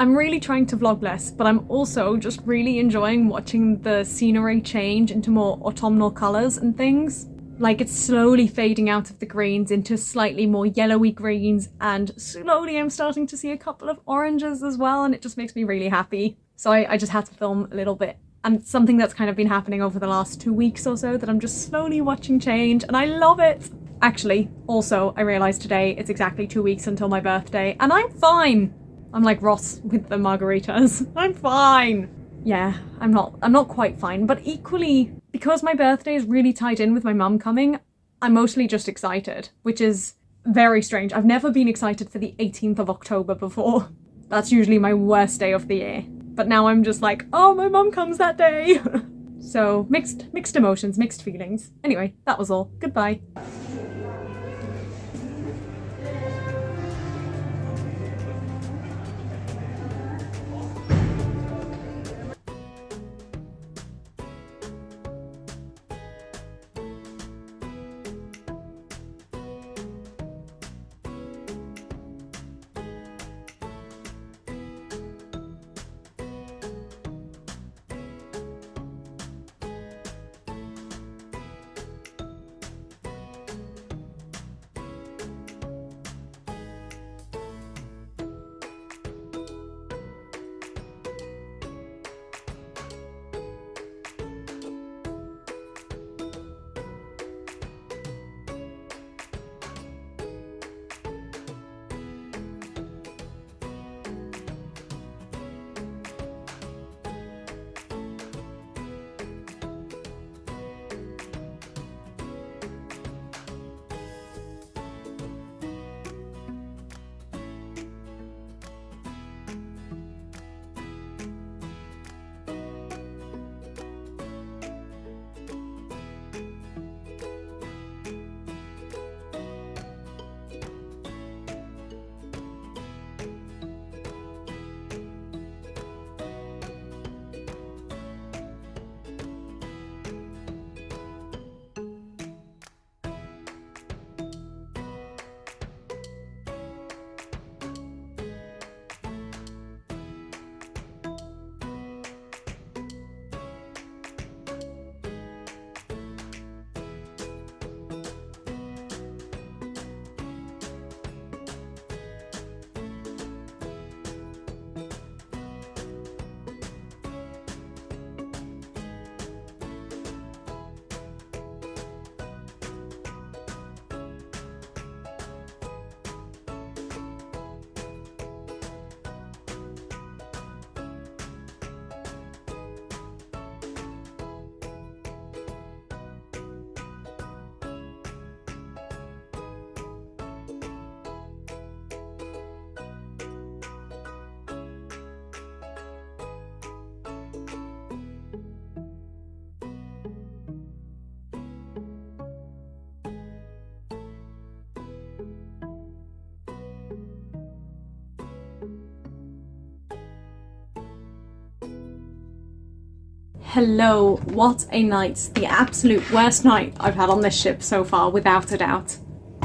I'm really trying to vlog less, but I'm also just really enjoying watching the scenery change into more autumnal colours and things. Like, it's slowly fading out of the greens into slightly more yellowy greens, and slowly I'm starting to see a couple of oranges as well, and it just makes me really happy. So I just had to film a little bit. And something that's kind of been happening over the last 2 weeks or so that I'm just slowly watching change, and I love it! Actually, also, I realised today it's exactly 2 weeks until my birthday, and I'm fine! I'm like Ross with the margaritas. I'm fine! Yeah, I'm not quite fine, but equally, because my birthday is really tied in with my mum coming, I'm mostly just excited, which is very strange. I've never been excited for the 18th of October before. That's usually my worst day of the year. But now I'm just like, oh, my mum comes that day! So, mixed emotions, mixed feelings. Anyway, that was all. Goodbye. Hello, what a night. The absolute worst night I've had on this ship so far, without a doubt.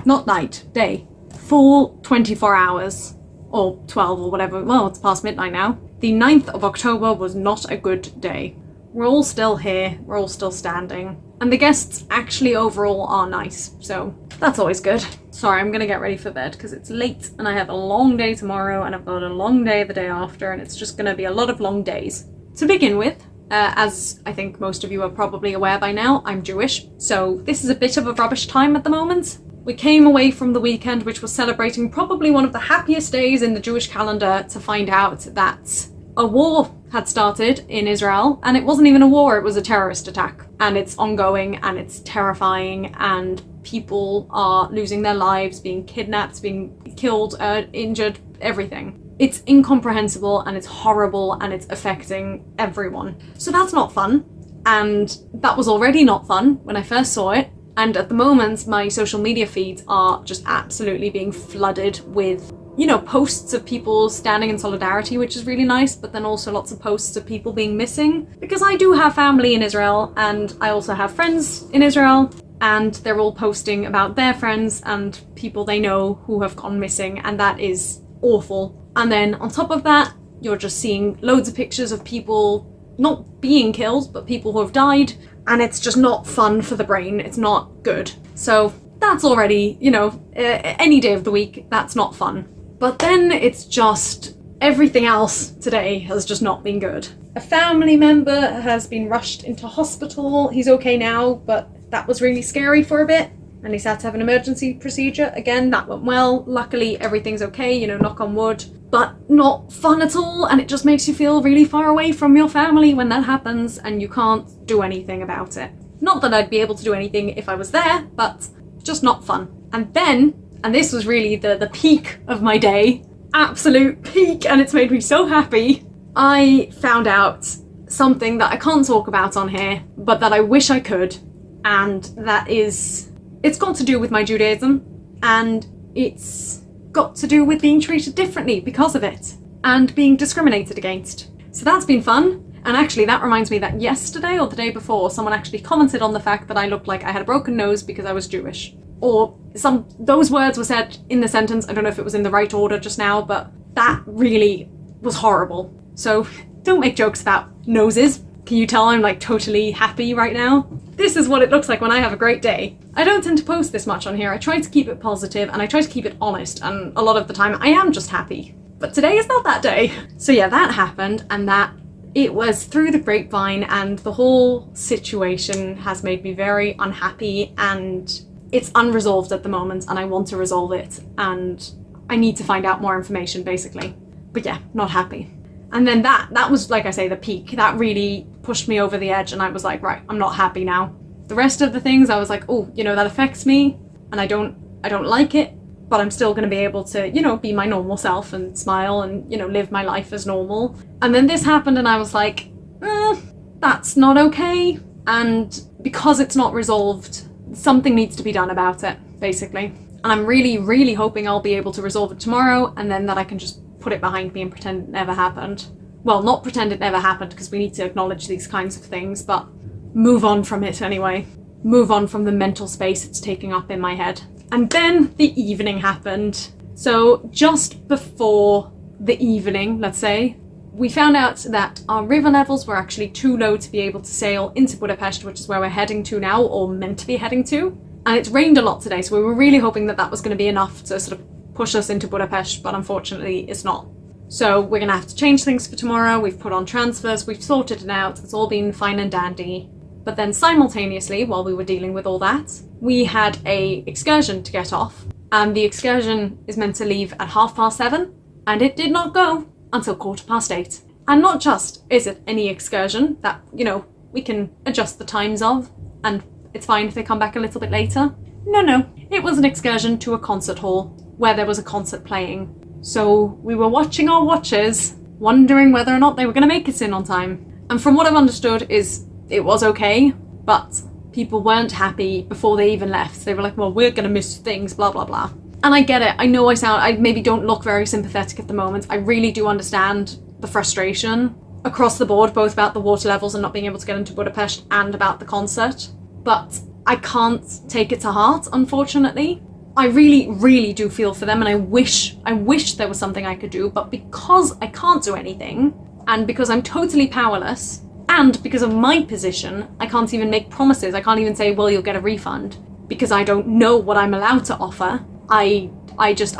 Not night, day. Full 24 hours. Or 12 or whatever. Well, it's past midnight now. The 9th of October was not a good day. We're all still here, we're all still standing. And the guests actually overall are nice, so that's always good. Sorry, I'm gonna get ready for bed because it's late and I have a long day tomorrow and I've got a long day the day after and it's just gonna be a lot of long days. To begin with, as I think most of you are probably aware by now, I'm Jewish, so this is a bit of a rubbish time at the moment. We came away from the weekend, which was celebrating probably one of the happiest days in the Jewish calendar, to find out that a war had started in Israel, and it wasn't even a war, it was a terrorist attack. And it's ongoing, and it's terrifying, and people are losing their lives, being kidnapped, being killed, injured, everything. It's incomprehensible and it's horrible and it's affecting everyone. So that's not fun. And that was already not fun when I first saw it. And at the moment, my social media feeds are just absolutely being flooded with, you know, posts of people standing in solidarity, which is really nice, but then also lots of posts of people being missing. Because I do have family in Israel and I also have friends in Israel, and they're all posting about their friends and people they know who have gone missing, and that is awful. And then on top of that, you're just seeing loads of pictures of people not being killed, but people who have died, and it's just not fun for the brain. It's not good. So that's already, any day of the week, that's not fun. But then it's just everything else today has just not been good. A family member has been rushed into hospital. He's okay now, but that was really scary for a bit, and he's had to have an emergency procedure. Again, that went well. Luckily, everything's okay, knock on wood, but not fun at all, and it just makes you feel really far away from your family when that happens and you can't do anything about it. Not that I'd be able to do anything if I was there, but just not fun. And then, and this was really the peak of my day, absolute peak, and it's made me so happy, I found out something that I can't talk about on here, but that I wish I could, and that is, it's got to do with my Judaism, and it's got to do with being treated differently because of it, and being discriminated against. So that's been fun. And actually that reminds me that yesterday or the day before, someone actually commented on the fact that I looked like I had a broken nose because I was Jewish. Or those words were said in the sentence. I don't know if it was in the right order just now, but that really was horrible. So don't make jokes about noses. Can you tell I'm like totally happy right now? This is what it looks like when I have a great day. I don't tend to post this much on here. I try to keep it positive and I try to keep it honest, and a lot of the time I am just happy. But today is not that day. So yeah, that happened, and that it was through the grapevine, and the whole situation has made me very unhappy, and it's unresolved at the moment, and I want to resolve it, and I need to find out more information basically. But yeah, not happy. And then that was, like I say, the peak. That really pushed me over the edge, and I was like, right, I'm not happy now. The rest of the things I was like, oh, that affects me, and I don't like it, but I'm still going to be able to, be my normal self and smile and, live my life as normal. And then this happened, and I was like, that's not okay. And because it's not resolved, something needs to be done about it, basically. And I'm really, really hoping I'll be able to resolve it tomorrow, and then that I can just put it behind me and pretend it never happened. Well, not pretend it never happened, because we need to acknowledge these kinds of things, but move on from it anyway. Move on from the mental space it's taking up in my head. And then the evening happened. So just before the evening, let's say, we found out that our river levels were actually too low to be able to sail into Budapest, which is where we're heading to now, or meant to be heading to. And it's rained a lot today, so we were really hoping that that was going to be enough to sort of push us into Budapest, but unfortunately it's not. So we're going to have to change things for tomorrow. We've put on transfers, we've sorted it out, it's all been fine and dandy. But then simultaneously, while we were dealing with all that, we had a excursion to get off, and the excursion is meant to leave at 7:30, and it did not go until 8:15. And not just is it any excursion that, we can adjust the times of, and it's fine if they come back a little bit later. No, it was an excursion to a concert hall where there was a concert playing. So we were watching our watches, wondering whether or not they were going to make it in on time. And from what I've understood is it was okay, but people weren't happy before they even left. They were like, well, we're going to miss things, blah, blah, blah. And I get it. I know I maybe don't look very sympathetic at the moment. I really do understand the frustration across the board, both about the water levels and not being able to get into Budapest and about the concert. But I can't take it to heart, unfortunately. I really, really do feel for them, and I wish there was something I could do, but because I can't do anything, and because I'm totally powerless, and because of my position, I can't even make promises. I can't even say, well, you'll get a refund, because I don't know what I'm allowed to offer. I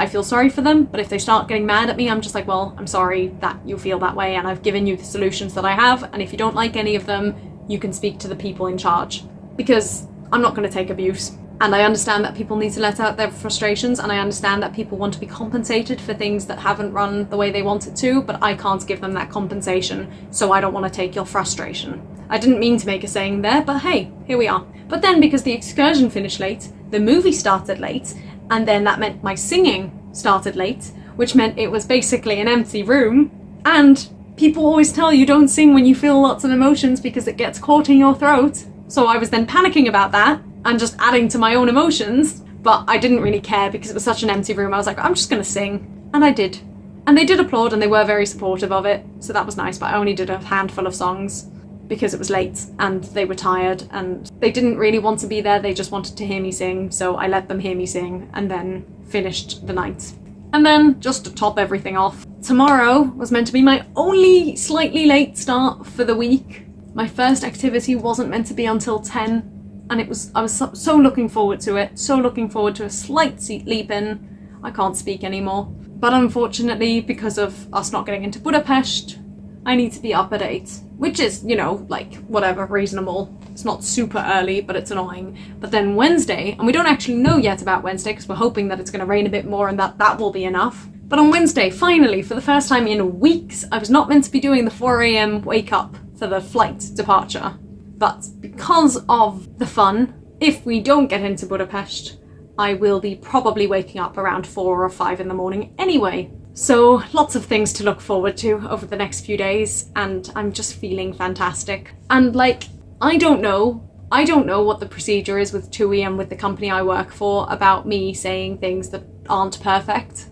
feel sorry for them, but if they start getting mad at me, I'm just like, well, I'm sorry that you feel that way, and I've given you the solutions that I have, and if you don't like any of them, you can speak to the people in charge, because I'm not going to take abuse. And I understand that people need to let out their frustrations, and I understand that people want to be compensated for things that haven't run the way they want it to, but I can't give them that compensation, so I don't want to take your frustration. I didn't mean to make a saying there, but hey, here we are. But then because the excursion finished late, the movie started late, and then that meant my singing started late, which meant it was basically an empty room, and people always tell you don't sing when you feel lots of emotions because it gets caught in your throat. So I was then panicking about that, and just adding to my own emotions, but I didn't really care because it was such an empty room. I was like, I'm just gonna sing, and I did. And they did applaud, and they were very supportive of it, so that was nice, but I only did a handful of songs because it was late, and they were tired, and they didn't really want to be there, they just wanted to hear me sing, so I let them hear me sing, and then finished the night. And then, just to top everything off, tomorrow was meant to be my only slightly late start for the week. My first activity wasn't meant to be until 10, and I was so looking forward to it, so looking forward to a slight sleep in. I can't speak anymore. But unfortunately, because of us not getting into Budapest, I need to be up at 8, which is, you know, like, whatever, reasonable. It's not super early, but it's annoying. But then Wednesday, and we don't actually know yet about Wednesday because we're hoping that it's going to rain a bit more and that will be enough. But on Wednesday, finally, for the first time in weeks, I was not meant to be doing the 4 a.m. wake up for the flight departure. But because of the fun, if we don't get into Budapest, I will be probably waking up around 4 or 5 in the morning anyway. So lots of things to look forward to over the next few days, and I'm just feeling fantastic. And like, I don't know what the procedure is with TUI and with the company I work for about me saying things that aren't perfect.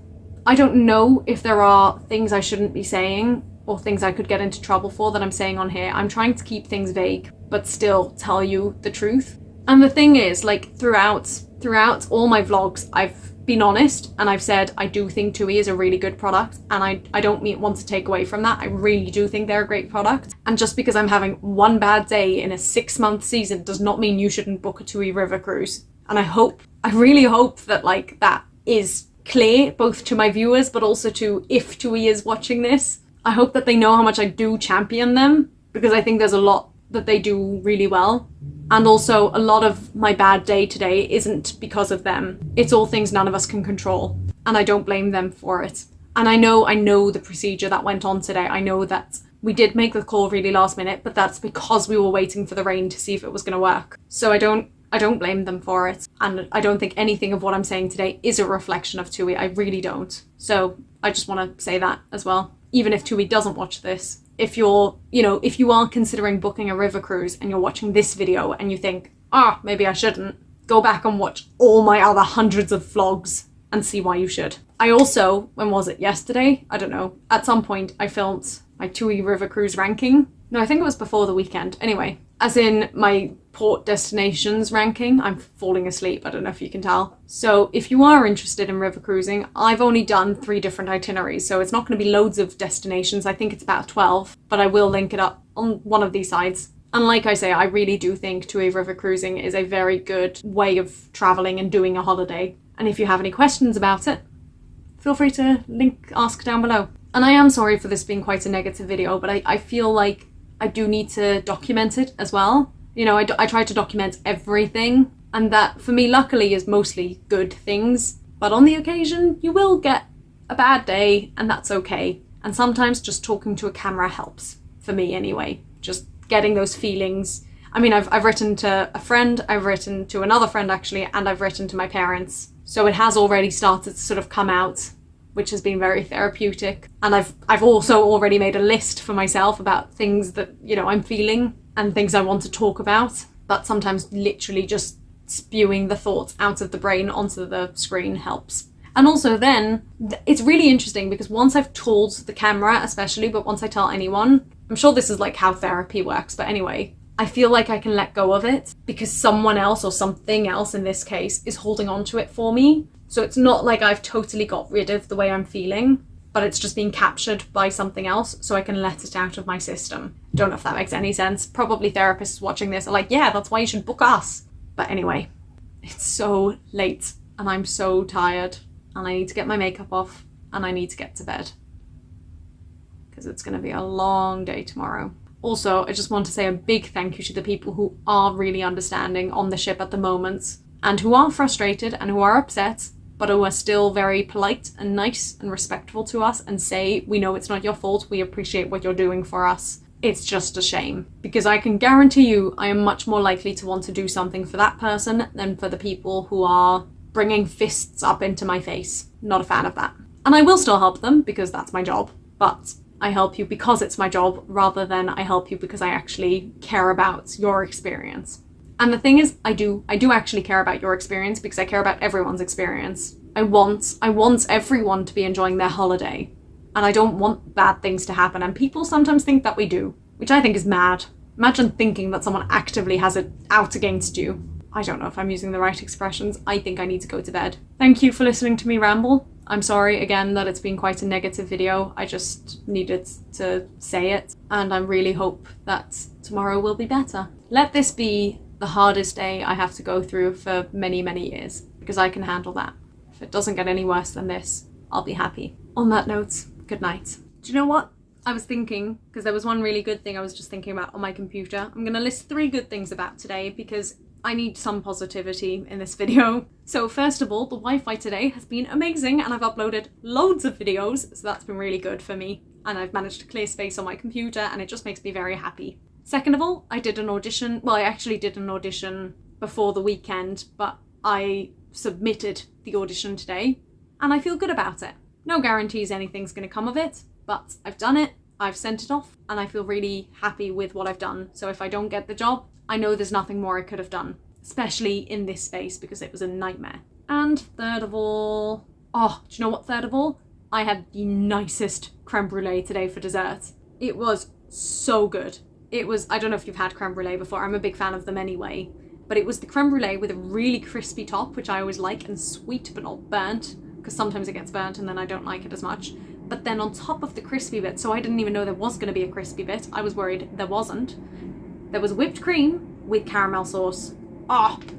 I don't know if there are things I shouldn't be saying or things I could get into trouble for that I'm saying on here. I'm trying to keep things vague, but still tell you the truth. And the thing is, like, throughout all my vlogs, I've been honest and I've said I do think TUI is a really good product, and I don't want to take away from that. I really do think they're a great product. And just because I'm having one bad day in a 6-month season does not mean you shouldn't book a TUI river cruise. And I really hope that, like, that is clear both to my viewers but also to, if TUI is watching this, I hope that they know how much I do champion them, because I think there's a lot that they do really well. And also, a lot of my bad day today isn't because of them. It's all things none of us can control, and I don't blame them for it. And I know the procedure that went on today. I know that we did make the call really last minute, but that's because we were waiting for the rain to see if it was going to work. So I don't blame them for it. And I don't think anything of what I'm saying today is a reflection of TUI. I really don't. So I just want to say that as well. Even if TUI doesn't watch this, if you are considering booking a river cruise and you're watching this video and you think, maybe I shouldn't, go back and watch all my other hundreds of vlogs and see why you should. I also, when was it, yesterday? I don't know. At some point I filmed my TUI river cruise ranking. No, I think it was before the weekend. Anyway, as in my port destinations ranking. I'm falling asleep, I don't know if you can tell. So if you are interested in river cruising, I've only done 3 different itineraries, so it's not going to be loads of destinations. I think it's about 12, but I will link it up on one of these sides. And like I say, I really do think TUI river cruising is a very good way of traveling and doing a holiday. And if you have any questions about it, feel free to ask down below. And I am sorry for this being quite a negative video, but I feel like I do need to document it as well. You know, I try to document everything, and that for me luckily is mostly good things. But on the occasion, you will get a bad day, and that's okay. And sometimes just talking to a camera helps, for me anyway. Just getting those feelings. I mean, I've written to a friend, I've written to another friend actually, and I've written to my parents. So it has already started to sort of come out, which has been very therapeutic. And I've also already made a list for myself about things that, you know, I'm feeling and things I want to talk about. But sometimes literally just spewing the thoughts out of the brain onto the screen helps. And also then, it's really interesting because once I've told the camera especially, but once I tell anyone, I'm sure this is like how therapy works, but anyway, I feel like I can let go of it because someone else or something else in this case is holding on to it for me. So it's not like I've totally got rid of the way I'm feeling, but it's just being captured by something else so I can let it out of my system. Don't know if that makes any sense. Probably therapists watching this are like, yeah, that's why you should book us. But anyway, it's so late and I'm so tired and I need to get my makeup off and I need to get to bed because it's going to be a long day tomorrow. Also, I just want to say a big thank you to the people who are really understanding on the ship at the moment and who are frustrated and who are upset, but who are still very polite and nice and respectful to us and say, we know it's not your fault, we appreciate what you're doing for us. It's just a shame, because I can guarantee you I am much more likely to want to do something for that person than for the people who are bringing fists up into my face. Not a fan of that. And I will still help them because that's my job, but I help you because it's my job rather than I help you because I actually care about your experience. And the thing is, I do actually care about your experience because I care about everyone's experience. I want everyone to be enjoying their holiday. And I don't want bad things to happen. And people sometimes think that we do, which I think is mad. Imagine thinking that someone actively has it out against you. I don't know if I'm using the right expressions. I think I need to go to bed. Thank you for listening to me ramble. I'm sorry again that it's been quite a negative video. I just needed to say it, and I really hope that tomorrow will be better. Let this be the hardest day I have to go through for many, many years, because I can handle that. If it doesn't get any worse than this, I'll be happy. On that note, good night. Do you know what? I was thinking, because there was one really good thing I was just thinking about on my computer. I'm gonna list 3 good things about today because I need some positivity in this video. So first of all, the Wi-Fi today has been amazing and I've uploaded loads of videos, so that's been really good for me. And I've managed to clear space on my computer and it just makes me very happy. Second of all, I did an audition. Well, I actually did an audition before the weekend, but I submitted the audition today and I feel good about it. No guarantees anything's gonna come of it, but I've done it, I've sent it off, and I feel really happy with what I've done. So if I don't get the job, I know there's nothing more I could have done, especially in this space because it was a nightmare. And third of all, do you know what third of all? I had the nicest creme brulee today for dessert. It was so good. It was, I don't know if you've had creme brulee before, I'm a big fan of them anyway, but it was the creme brulee with a really crispy top, which I always like, and sweet but not burnt, because sometimes it gets burnt and then I don't like it as much. But then on top of the crispy bit, so I didn't even know there was going to be a crispy bit. I was worried there wasn't. There was whipped cream with caramel sauce.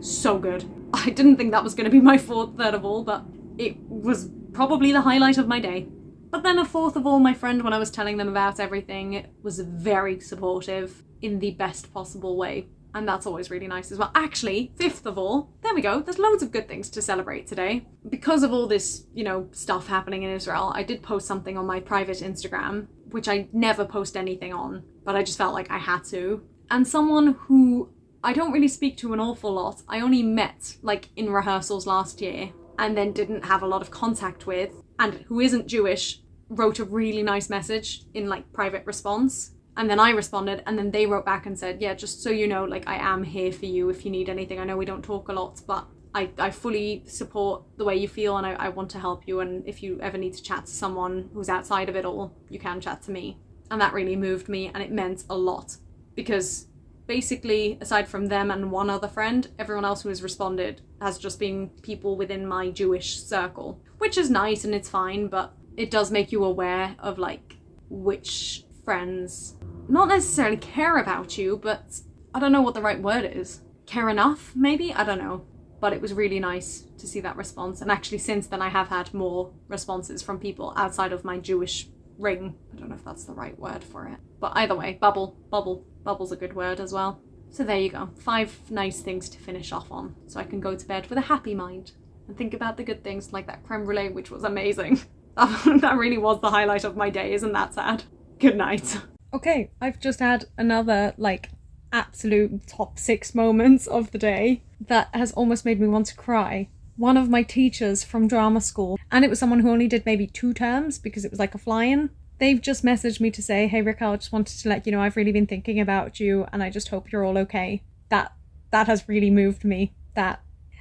So good. I didn't think that was going to be my third of all, but it was probably the highlight of my day. But then a fourth of all, my friend, when I was telling them about everything, was very supportive in the best possible way. And that's always really nice as well. Actually, fifth of all, there we go. There's loads of good things to celebrate today. Because of all this, stuff happening in Israel, I did post something on my private Instagram, which I never post anything on, but I just felt like I had to. And someone who I don't really speak to an awful lot, I only met in rehearsals last year and then didn't have a lot of contact with, and who isn't Jewish, wrote a really nice message in private response. And then I responded, and then they wrote back and said, yeah, just so you know, I am here for you if you need anything. I know we don't talk a lot, but I fully support the way you feel and I want to help you. And if you ever need to chat to someone who's outside of it all, you can chat to me. And that really moved me and it meant a lot because basically, aside from them and one other friend, everyone else who has responded has just been people within my Jewish circle, which is nice and it's fine, but it does make you aware of which friends not necessarily care about you, but I don't know what the right word is. Care enough, maybe? I don't know. But it was really nice to see that response. And actually since then I have had more responses from people outside of my Jewish ring. I don't know if that's the right word for it. But either way, bubble's a good word as well. So there you go. 5 nice things to finish off on. So I can go to bed with a happy mind and think about the good things like that creme brulee, which was amazing. That really was the highlight of my day, isn't that sad? Good night. Okay, I've just had another absolute top 6 moments of the day that has almost made me want to cry. One of my teachers from drama school, and it was someone who only did maybe 2 terms because it was a fly-in. They've just messaged me to say, hey Raquel, I just wanted to let you know I've really been thinking about you and I just hope you're all okay. That has really moved me. That,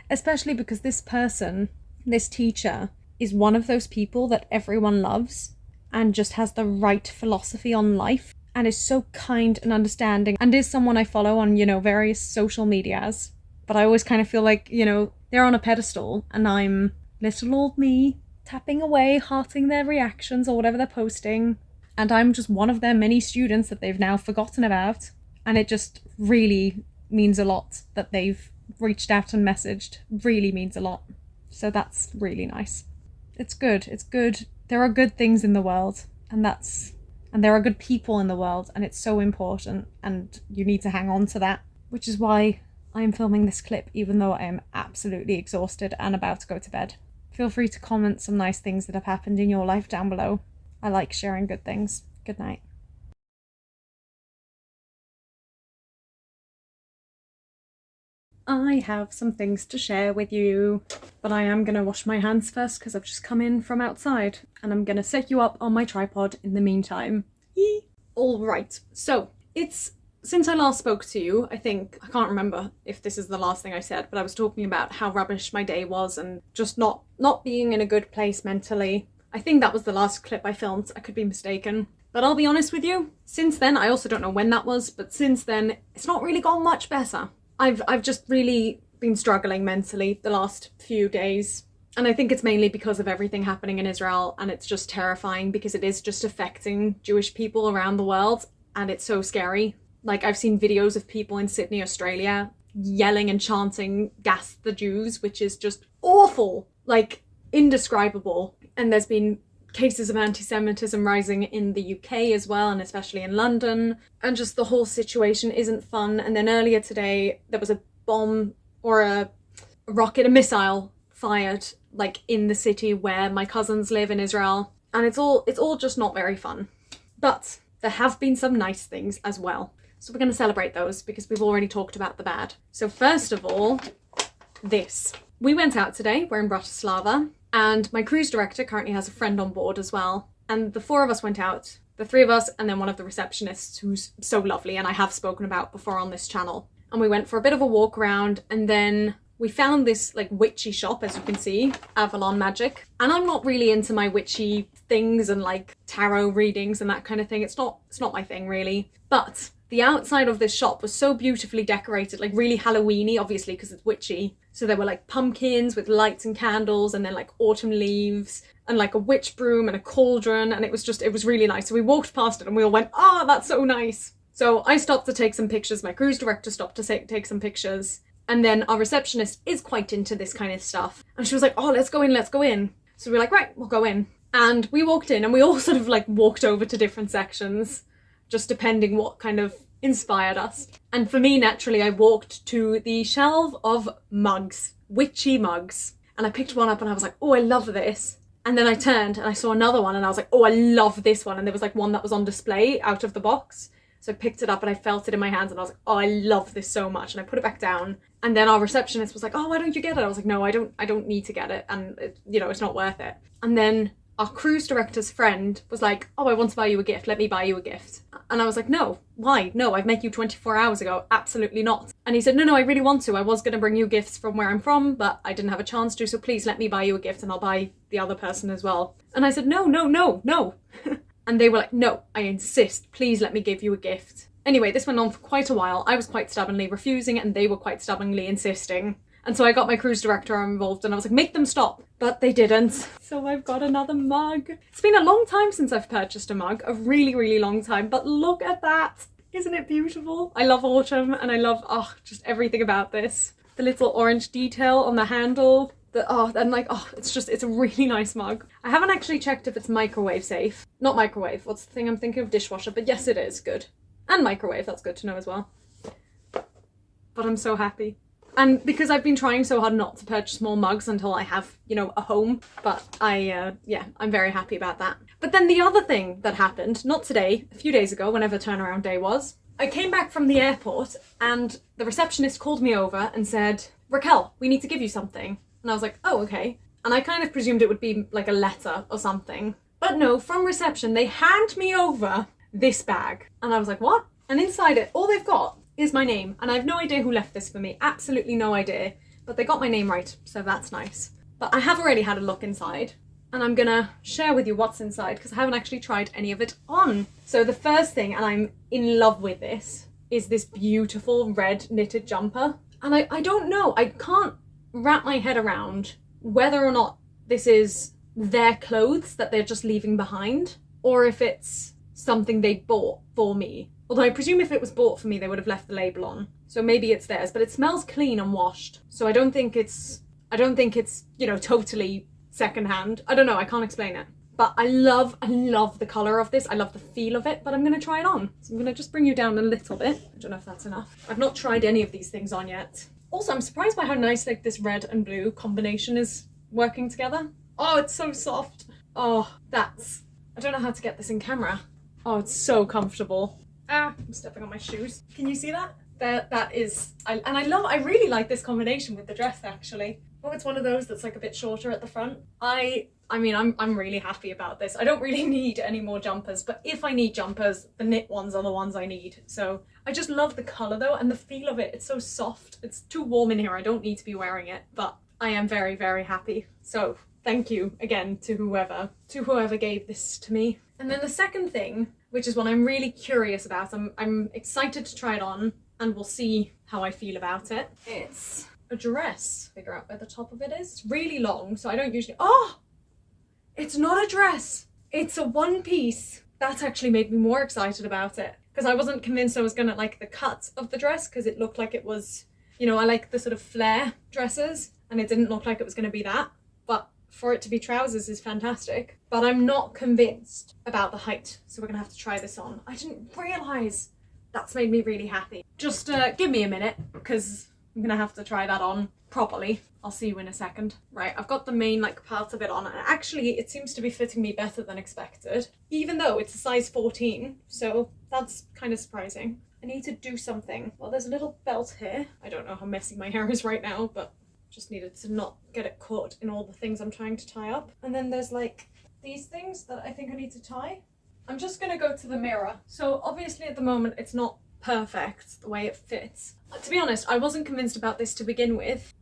especially because this person, this teacher, is one of those people that everyone loves and just has the right philosophy on life and is so kind and understanding and is someone I follow on, various social medias. But I always kind of feel they're on a pedestal and I'm little old me tapping away, hearting their reactions or whatever they're posting. And I'm just one of their many students that they've now forgotten about. And it just really means a lot that they've reached out and messaged. Really means a lot. So that's really nice. It's good. It's good. There are good things in the world and there are good people in the world and it's so important and you need to hang on to that, which is why I am filming this clip even though I am absolutely exhausted and about to go to bed. Feel free to comment some nice things that have happened in your life down below. I like sharing good things. Good night. I have some things to share with you, but I am going to wash my hands first because I've just come in from outside and I'm going to set you up on my tripod in the meantime. Alright, so since I last spoke to you, I can't remember if this is the last thing I said, but I was talking about how rubbish my day was and just not being in a good place mentally. I think that was the last clip I filmed, I could be mistaken. But I'll be honest with you, since then, I also don't know when that was, but since then, it's not really gone much better. I've just really been struggling mentally the last few days And I think it's mainly because of everything happening in Israel, and it's just terrifying because it is just affecting Jewish people around the world, and it's so scary. Like, I've seen videos of people in Sydney, Australia, yelling and chanting "Gas the Jews," which is just awful, like indescribable. And there's been cases of anti-Semitism rising in the UK as well, and especially in London, and just the whole situation isn't fun. And then earlier today there was a bomb or a missile fired like in the city where my cousins live in Israel, and it's all just not very fun. But there have been some nice things as well, so we're going to celebrate those because we've already talked about the bad. So first of all, this. We went out today, we're in Bratislava, and my cruise director currently has a friend on board as well. And the 4 of us went out, the 3 of us, and then one of the receptionists who's so lovely and I have spoken about before on this channel. And we went for a bit of a walk around, and then we found this like witchy shop, as you can see, Avalon Magic. And I'm not really into my witchy things and like tarot readings and that kind of thing. It's not my thing really. But the outside of this shop was so beautifully decorated, like really Halloween-y, obviously, because it's witchy. So there were like pumpkins with lights and candles, and then like autumn leaves, and like a witch broom and a cauldron, and it was really nice. So we walked past it and we all went, "Oh, that's so nice." So I stopped to take some pictures, my cruise director stopped to take some pictures, and then our receptionist is quite into this kind of stuff. And she was like, "Oh, let's go in. So we were like, right, we'll go in. And we walked in and we all sort of like walked over to different sections, just depending what kind of inspired us. And for me, naturally, I walked to the shelf of mugs, witchy mugs. And I picked one up and I was like, "Oh, I love this." And then I turned and I saw another one and I was like, "Oh, I love this one." And there was like one that was on display out of the box. So I picked it up and I felt it in my hands and I was like, "Oh, I love this so much." And I put it back down. And then our receptionist was like, "Oh, why don't you get it?" I was like, "No, I don't need to get it. And it's not worth it." And then our cruise director's friend was like, "Oh, I want to buy you a gift. Let me buy you a gift." And I was like, "No, why? No, I've met you 24 hours ago. Absolutely not." And he said, No, I really want to. I was going to bring you gifts from where I'm from, but I didn't have a chance to. So please let me buy you a gift and I'll buy the other person as well. And I said, no. And they were like, "No, I insist. Please let me give you a gift." Anyway, this went on for quite a while. I was quite stubbornly refusing and they were quite stubbornly insisting. And so I got my cruise director involved and I was like, "Make them stop." But they didn't. So I've got another mug. It's been a long time since I've purchased a mug, a really, really long time, but look at that. Isn't it beautiful? I love autumn and I love, just everything about this. The little orange detail on the handle. It's a really nice mug. I haven't actually checked if it's microwave safe. Not microwave, what's the thing I'm thinking of? Dishwasher, but yes it is, good. And microwave, that's good to know as well. But I'm so happy. And because I've been trying so hard not to purchase more mugs until I have, a home. But I'm very happy about that. But then the other thing that happened, not today, a few days ago, whenever turnaround day was, I came back from the airport and the receptionist called me over and said, "Raquel, we need to give you something." And I was like, "Oh, okay." And I kind of presumed it would be like a letter or something. But no, from reception, they hand me over this bag. And I was like, "What?" And inside it, all they've got is my name. And I have no idea who left this for me. Absolutely no idea. But they got my name right, so that's nice. But I have already had a look inside. And I'm gonna share with you what's inside because I haven't actually tried any of it on. So the first thing, and I'm in love with this, is this beautiful red knitted jumper. And I don't know, I can't wrap my head around whether or not this is their clothes that they're just leaving behind, or if it's something they bought for me. Although I presume if it was bought for me, they would have left the label on. So maybe it's theirs, but it smells clean and washed. So I don't think it's, totally secondhand. I don't know, I can't explain it. But I love the colour of this. I love the feel of it, but I'm gonna try it on. So I'm gonna just bring you down a little bit. I don't know if that's enough. I've not tried any of these things on yet. Also, I'm surprised by how nice this red and blue combination is working together. Oh, it's so soft. Oh, I don't know how to get this in camera. Oh, it's so comfortable. I'm stepping on my shoes. Can you see that? That is, I really like this combination with the dress actually. Oh, it's one of those that's like a bit shorter at the front. I'm really happy about this. I don't really need any more jumpers, but if I need jumpers, the knit ones are the ones I need. So I just love the colour though, and the feel of it. It's so soft. It's too warm in here. I don't need to be wearing it, but I am very, very happy. So thank you again to whoever gave this to me. And then the second thing, which is what I'm really curious about, I'm excited to try it on and we'll see how I feel about it. It's a dress. Figure out where the top of it is. It's really long, so I don't usually, oh! It's not a dress. It's a one piece. That's actually made me more excited about it, because I wasn't convinced I was gonna like the cut of the dress, because it looked like it was, you know, I like the sort of flare dresses, and it didn't look like it was gonna be that. But for it to be trousers is fantastic. But I'm not convinced about the height, so we're gonna have to try this on. I didn't realise. That's made me really happy. Just give me a minute, because I'm gonna have to try that on properly. I'll see you in a second. Right, I've got the main like part of it on, and actually it seems to be fitting me better than expected, even though it's a size 14, so that's kind of surprising. I need to do something. Well, there's a little belt here. I don't know how messy my hair is right now, but just needed to not get it caught in all the things I'm trying to tie up. And then there's like these things that I think I need to tie. I'm just gonna go to the mirror. So obviously at the moment it's not perfect the way it fits. To be honest, I wasn't convinced about this to begin with,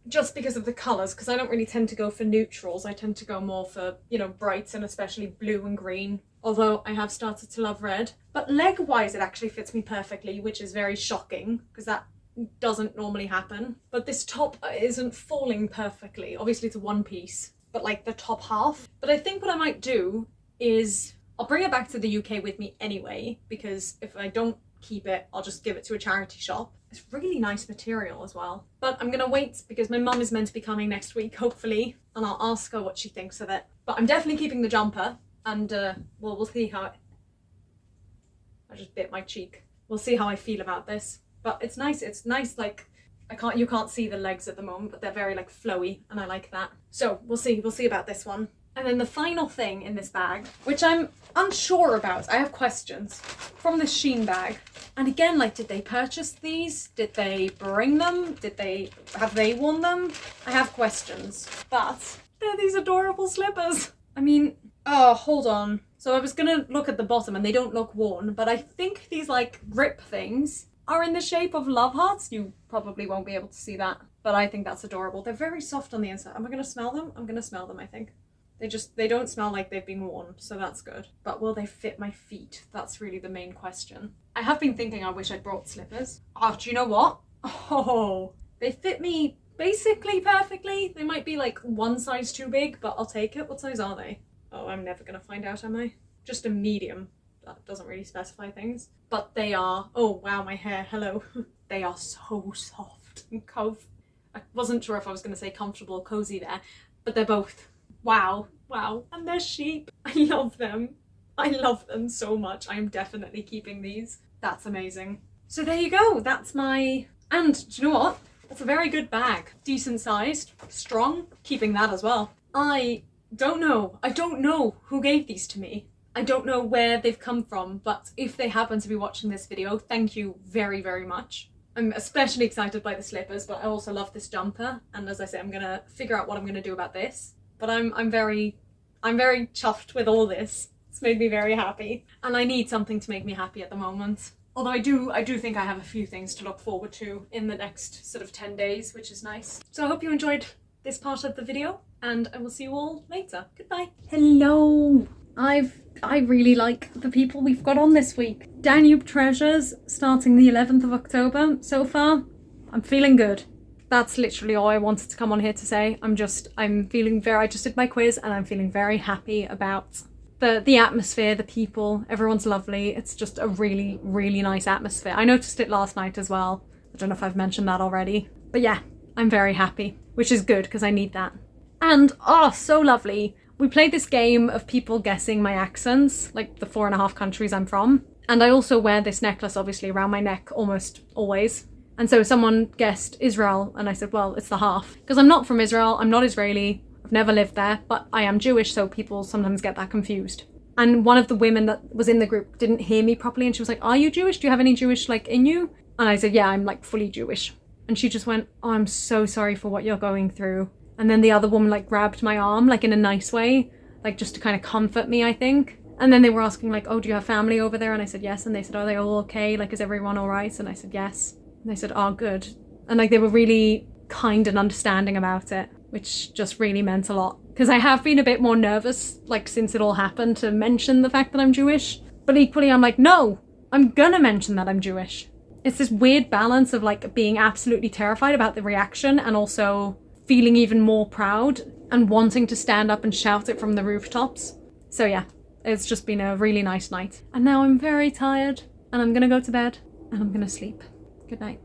just because of the colours, because I don't really tend to go for neutrals. I tend to go more for, you know, brights, and especially blue and green, although I have started to love red. But leg-wise it actually fits me perfectly, which is very shocking, because that doesn't normally happen. But this top isn't falling perfectly. Obviously it's a one piece, but like the top half. But I think what I might do is I'll bring it back to the UK with me anyway, because if I don't keep it, I'll just give it to a charity shop. It's really nice material as well. But I'm gonna wait, because my mum is meant to be coming next week, hopefully, and I'll ask her what she thinks of it. But I'm definitely keeping the jumper, and we'll see how it... I just bit my cheek. We'll see how I feel about this. But it's nice, like, you can't see the legs at the moment, but they're very like flowy, and I like that. So we'll see about this one. And then the final thing in this bag, which I'm unsure about, I have questions, from this Shein bag. And again, like, did they purchase these? Did they bring them? Have they worn them? I have questions. But they're these adorable slippers. I mean, oh, hold on. So I was gonna look at the bottom and they don't look worn, but I think these like grip things are in the shape of love hearts. You probably won't be able to see that, but I think that's adorable. They're very soft on the inside. Am I gonna smell them? I'm gonna smell them, I think. They don't smell like they've been worn, so that's good. But will they fit my feet? That's really the main question. I have been thinking I wish I'd brought slippers. Oh, do you know what? Oh, they fit me basically perfectly. They might be like one size too big, but I'll take it. What size are they? Oh, I'm never gonna find out, am I? Just a medium. That doesn't really specify things. But they are, oh wow, my hair, hello. They are so soft and I wasn't sure if I was gonna say comfortable or cozy there, but they're both. Wow. And they're sheep. I love them. I love them so much. I am definitely keeping these. That's amazing. So there you go. That's my... And do you know what? That's a very good bag. Decent sized, strong. Keeping that as well. I don't know who gave these to me. I don't know where they've come from, but if they happen to be watching this video, thank you very, very much. I'm especially excited by the slippers, but I also love this jumper. And as I say, I'm gonna figure out what I'm gonna do about this. But I'm very chuffed with all this. It's made me very happy. And I need something to make me happy at the moment. Although I do think I have a few things to look forward to in the next sort of 10 days, which is nice. So I hope you enjoyed this part of the video, and I will see you all later. Goodbye. Hello. I really like the people we've got on this week. Danube Treasures, starting the 11th of October. So far, I'm feeling good. That's literally all I wanted to come on here to say. I just did my quiz and I'm feeling very happy about the atmosphere, the people. Everyone's lovely. It's just a really, really nice atmosphere. I noticed it last night as well. I don't know if I've mentioned that already. But yeah, I'm very happy, which is good because I need that. And, oh, so lovely. We played this game of people guessing my accents, like the 4.5 countries I'm from. And I also wear this necklace, obviously, around my neck almost always. And so someone guessed Israel, and I said, well, it's the half. Because I'm not from Israel, I'm not Israeli, I've never lived there, but I am Jewish, so people sometimes get that confused. And one of the women that was in the group didn't hear me properly, and she was like, are you Jewish? Do you have any Jewish, like, in you? And I said, yeah, I'm, like, fully Jewish. And she just went, oh, I'm so sorry for what you're going through. And then the other woman, like, grabbed my arm, like, in a nice way, like, just to kind of comfort me, I think. And then they were asking, like, oh, do you have family over there? And I said, yes. And they said, are they all okay? Like, is everyone all right? And I said, yes. And they said, oh, good. And like, they were really kind and understanding about it, which just really meant a lot. Because I have been a bit more nervous, like, since it all happened, to mention the fact that I'm Jewish. But equally, I'm like, no, I'm gonna mention that I'm Jewish. It's this weird balance of like being absolutely terrified about the reaction and also feeling even more proud and wanting to stand up and shout it from the rooftops. So yeah, it's just been a really nice night. And now I'm very tired and I'm gonna go to bed and I'm gonna sleep. Good night.